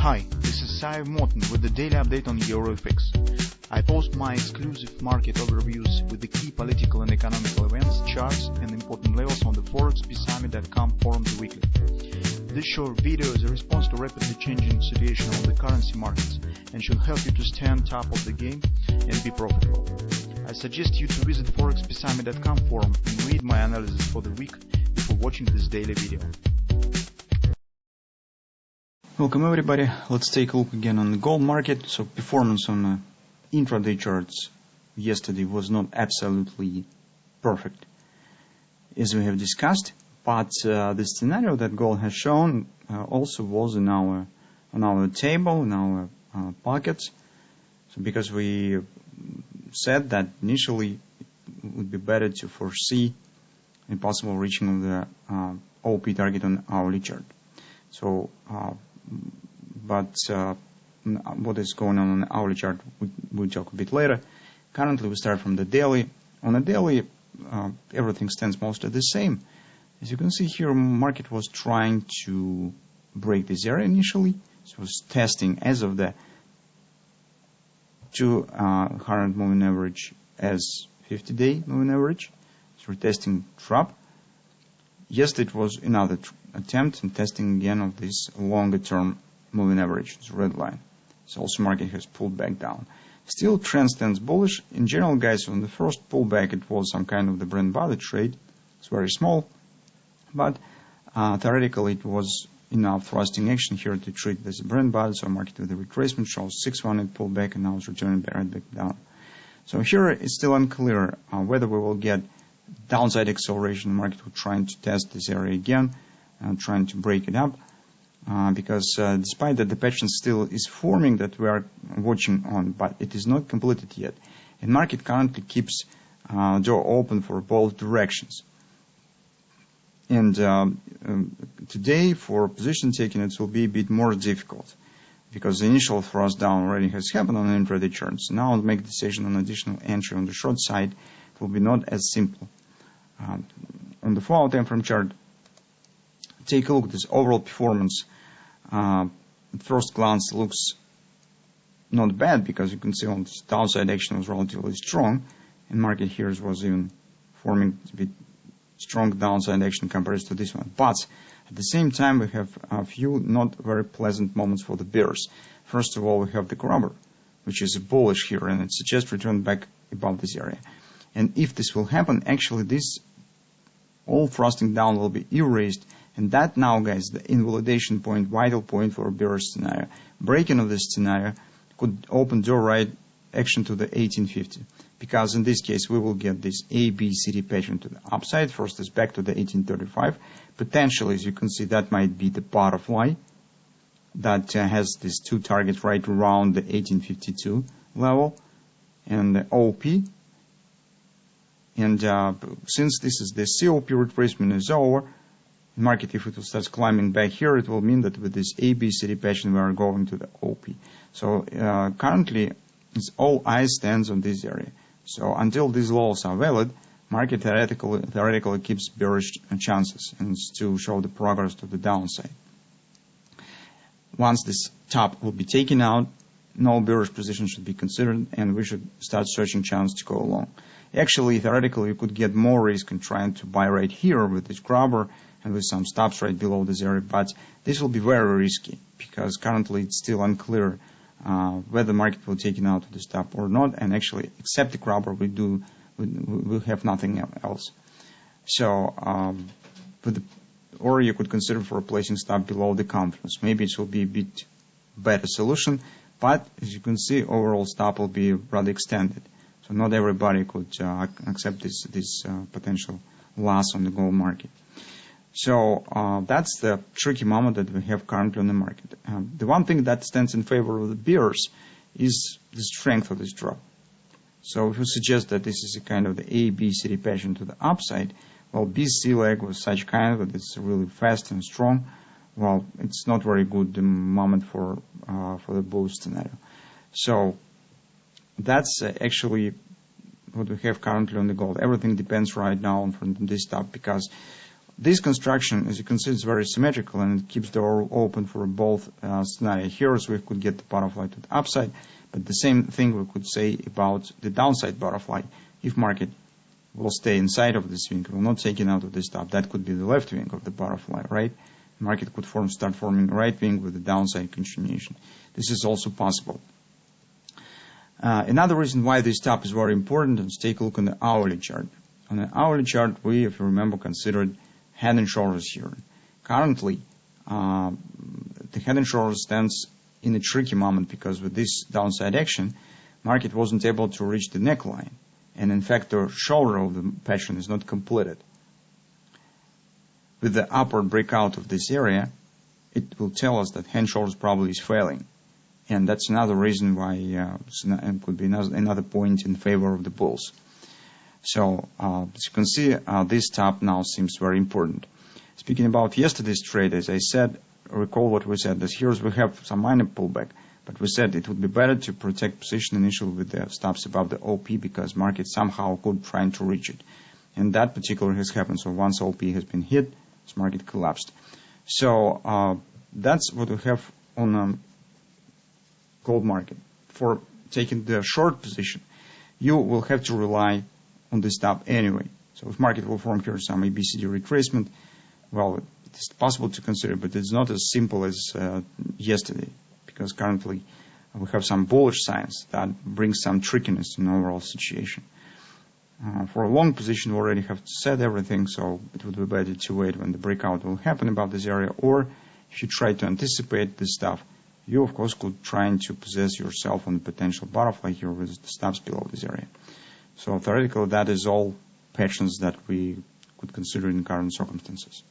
Hi, this is Sive Morten with the daily update on EuroFX. I post my exclusive market overviews with the key political and economical events, charts, and important levels on the ForexPeaceArmy.com forums weekly. This short video is a response to rapidly changing situation on the currency markets and should help you to stay on top of the game and be profitable. I suggest you to visit ForexPeaceArmy.com forum and read my analysis for the week before watching this daily video. Welcome everybody. Let's take a look again on the gold market. So performance on intraday charts yesterday was not absolutely perfect, as we have discussed, but the scenario that gold has shown also was in on our table, in our pockets. So because we said that initially it would be better to foresee a possible reaching of the OP target on hourly chart. So but what is going on the hourly chart, we'll talk a bit later. Currently, we start from the daily. On the daily, everything stands mostly the same. As you can see here, market was trying to break this area initially. So it was testing as of the 200 moving average as 50-day moving average. So we're testing drop. Yesterday it was another attempt and testing again of this longer term moving average, this red line. So also market has pulled back down. Still trend stands bullish. In general, guys, on the first pullback it was some kind of the bread and butter trade. It's very small, but theoretically it was enough thrusting action here to treat this bread and butter. So market with the retracement shows 6-1 it pulled back and now it's returning right back down. So here it's still unclear whether we will get downside acceleration. The market will trying to test this area again and trying to break it up because despite that the pattern still is forming that we are watching on, but it is not completed yet, and market currently keeps door open for both directions. And today for position taking it will be a bit more difficult because the initial thrust down already has happened on the intraday charts. Now to make a decision on additional entry on the short side it will be not as simple. On the 4-hour time frame chart, take a look at this overall performance. At first glance looks not bad because you can see on this downside action was relatively strong, and market here was even forming a bit strong downside action compared to this one. But at the same time we have a few not very pleasant moments for the bears. First of all, we have the grabber, which is bullish here, and it suggests return back above this area. And if this will happen, actually this all thrusting down will be erased, and that now, guys, the invalidation point, vital point for a bearish scenario. Breaking of this scenario could open door right action to the 1850, because in this case we will get this ABCD pattern to the upside. First is back to the 1835. Potentially, as you can see, that might be the butterfly that has these two targets right around the 1852 level and the OP. And since this is the COP retracement is over, market, if it will start climbing back here, it will mean that with this ABCD pattern we are going to the OP. So currently, it's all eyes stands on this area. So until these lows are valid, market theoretically keeps bearish chances and to show the progress to the downside. Once this top will be taken out, no bearish position should be considered, and we should start searching chance to go along. Actually, theoretically, you could get more risk in trying to buy right here with this grabber and with some stops right below this area, but this will be very risky because currently it's still unclear whether the market will take it out to the stop or not, and actually, except the grabber, we have nothing else. So, or you could consider for placing stop below the confidence. Maybe it will be a bit better solution, but as you can see, overall stop will be rather extended. So not everybody could accept this potential loss on the gold market. So that's the tricky moment that we have currently on the market. The one thing that stands in favor of the bears is the strength of this drop. So if you suggest that this is a kind of the ABCD pattern to the upside, well, BC leg was such kind that it's really fast and strong. Well, it's not very good moment for the bull scenario. So that's actually what we have currently on the gold. Everything depends right now on from this top, because this construction, as you can see, is very symmetrical, and it keeps the door open for both scenarios. Here, so we could get the butterfly to the upside, but the same thing we could say about the downside butterfly. If market will stay inside of this wing, will not take it out of this top, that could be the left wing of the butterfly, right? Market could start forming a right wing with the downside continuation. This is also possible. Another reason why this top is very important is take a look on the hourly chart. On the hourly chart, we, if you remember, considered head and shoulders here. Currently, the head and shoulders stands in a tricky moment because with this downside action, market wasn't able to reach the neckline. And in fact, the shoulder of the pattern is not completed. With the upward breakout of this area, it will tell us that head and shoulders probably is failing. And that's another reason why it could be another point in favor of the bulls. So, as you can see, this top now seems very important. Speaking about yesterday's trade, as I said, recall what we said, that here we have some minor pullback, but we said it would be better to protect position initially with the stops above the OP because market somehow could try to reach it. And that particular has happened. So once OP has been hit, this market collapsed. So that's what we have on gold market. For taking the short position, you will have to rely on this top anyway. So if market will form here some ABCD retracement, well, it's possible to consider, but it's not as simple as yesterday, because currently we have some bullish signs that brings some trickiness in the overall situation. For a long position, we already have said everything, so it would be better to wait when the breakout will happen about this area, or if you try to anticipate this stuff, you of course could try to possess yourself on the potential butterfly here with the stops below this area. So theoretically, that is all patterns that we could consider in current circumstances.